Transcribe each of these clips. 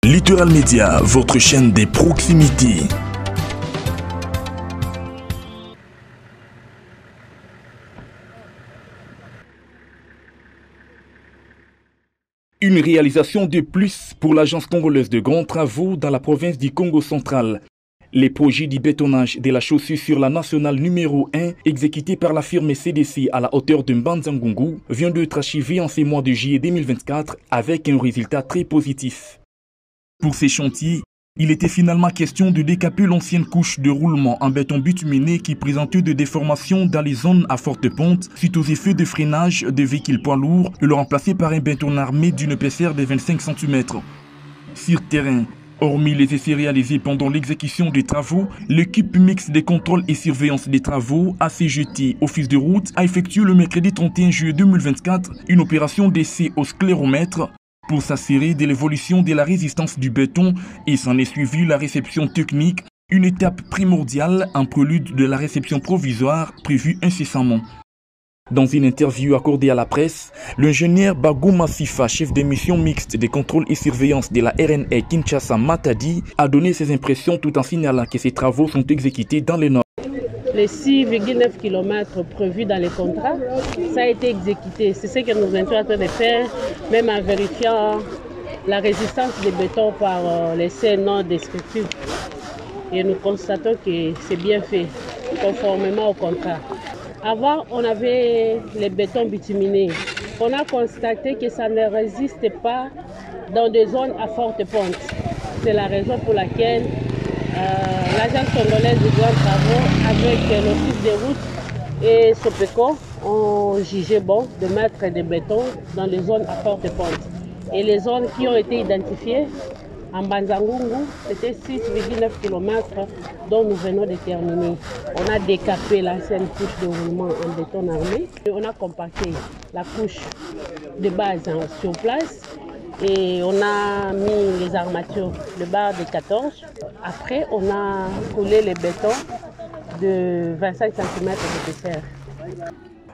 Littoral Média, votre chaîne des proximités. Une réalisation de plus pour l'Agence congolaise de grands travaux dans la province du Congo central. Les projets du bétonnage de la chaussure sur la nationale numéro 1, exécuté par la firme CDC à la hauteur de Mbanza-Ngungu, vient d'être achevé en ces mois de juillet 2024 avec un résultat très positif. Pour ces chantiers, il était finalement question de décaper l'ancienne couche de roulement en béton bituminé qui présentait des déformations dans les zones à forte pente suite aux effets de freinage de véhicules poids lourds et le remplacer par un béton armé d'une épaisseur de 25 cm. Sur terrain, hormis les essais réalisés pendant l'exécution des travaux, l'équipe mixte des contrôles et surveillance des travaux, ACGT, Office de route, a effectué le mercredi 31 juillet 2024 une opération d'essai au scléromètre pour s'assurer de l'évolution de la résistance du béton et s'en est suivi la réception technique, une étape primordiale en prélude de la réception provisoire prévue incessamment. Dans une interview accordée à la presse, l'ingénieur Bagou Massifa, chef des missions mixtes des contrôles et surveillance de la RNA Kinshasa Matadi, a donné ses impressions tout en signalant que ces travaux sont exécutés dans les normes. Les 6,9 km prévus dans les contrats, ça a été exécuté. C'est ce que nous étions en train de faire, même en vérifiant la résistance des bétons par l'essai non descriptif. Et nous constatons que c'est bien fait, conformément au contrat. Avant, on avait les bétons bituminés. On a constaté que ça ne résiste pas dans des zones à forte pente. C'est la raison pour laquelle l'Agence congolaise de grands travaux, avec l'Office des routes et Sopeco, ont jugé bon de mettre des bétons dans les zones à forte pente. Et les zones qui ont été identifiées en Mbanza-Ngungu, c'était 6,9 km dont nous venons de terminer. On a décapé l'ancienne couche de roulement en béton armé et on a compacté la couche de base sur place. Et on a mis les armatures de barre de 14. Après, on a collé les bétons de 25 cm d'épaisseur.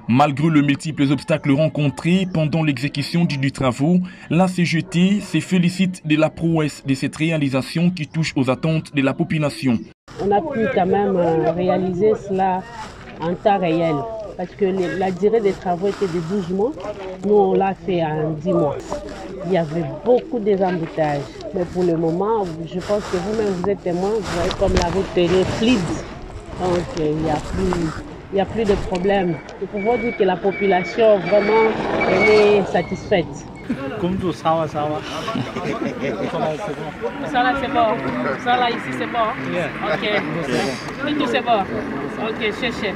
Malgré les multiples obstacles rencontrés pendant l'exécution du travaux, la CGT se félicite de la prouesse de cette réalisation qui touche aux attentes de la population. On a pu quand même réaliser cela en temps réel. Parce que la durée des travaux était de 12 mois. Nous, on l'a fait en 10 mois. Il y avait beaucoup d'embouteillages. Mais pour le moment, je pense que vous-même, vous êtes témoin. Vous voyez comme la route est fluide. Donc, il n'y a plus de problème. Nous pouvons dire que la population, vraiment, elle est satisfaite. Comme tout, ça va. Ça là, c'est bon. Ça là, ici, c'est bon. Yeah. Ok. Et tout, c'est bon. Ok, cherchez.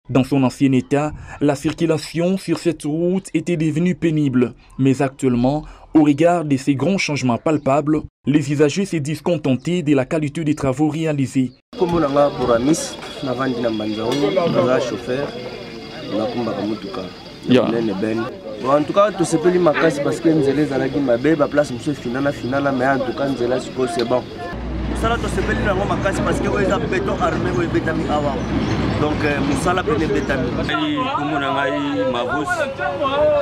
Dans son ancien état, la circulation sur cette route était devenue pénible. Mais actuellement, au regard de ces grands changements palpables, les usagers se disent contentés de la qualité des travaux réalisés. Comme on a pour Amis, on a vendu un chauffeur, on a en tout cas, tout ce pays m'a cassé parce que nous avons la place, monsieur finale, mais en tout cas, nous avons c'est bon. Ça là, tout ce pays m'a cassé parce que nous avons béton armé ou béton avant. Donc, musala pene betami. Ai kumuna ngai mavus.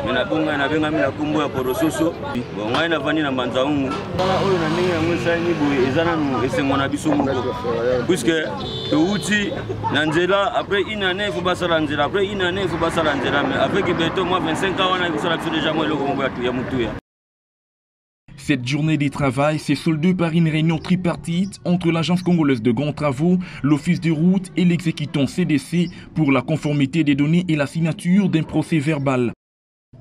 Mina bunga na benga mina kumbu ya porososo. Bon ngai na vani na Mbanza-Ngungu. Oyo na ndenge yango esali boye ezana nu esengo na biso moko. Puisque touti na nzela après une année il faut basala nzela après une année il faut basala nzela mais avec béton moi 25 ans wana il faut sala biso déjà moi eloko moko ya mutuya. Cette journée de travail s'est soldée par une réunion tripartite entre l'Agence congolaise de grands travaux, l'Office de route et l'exécutant CDC pour la conformité des données et la signature d'un procès verbal.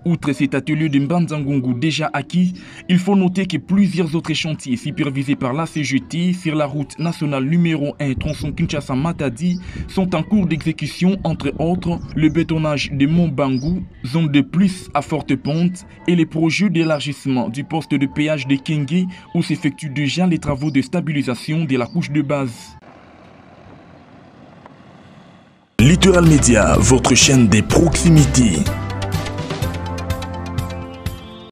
Outre cet atelier de Mbanza-Ngungu déjà acquis, il faut noter que plusieurs autres chantiers supervisés par la CGT sur la route nationale numéro 1 tronçon Kinshasa-Matadi sont en cours d'exécution, entre autres le bétonnage de Mont-Bangu, zone de plus à forte pente, et les projets d'élargissement du poste de péage de Kenge où s'effectuent déjà les travaux de stabilisation de la couche de base. Littoral Média, votre chaîne des proximités.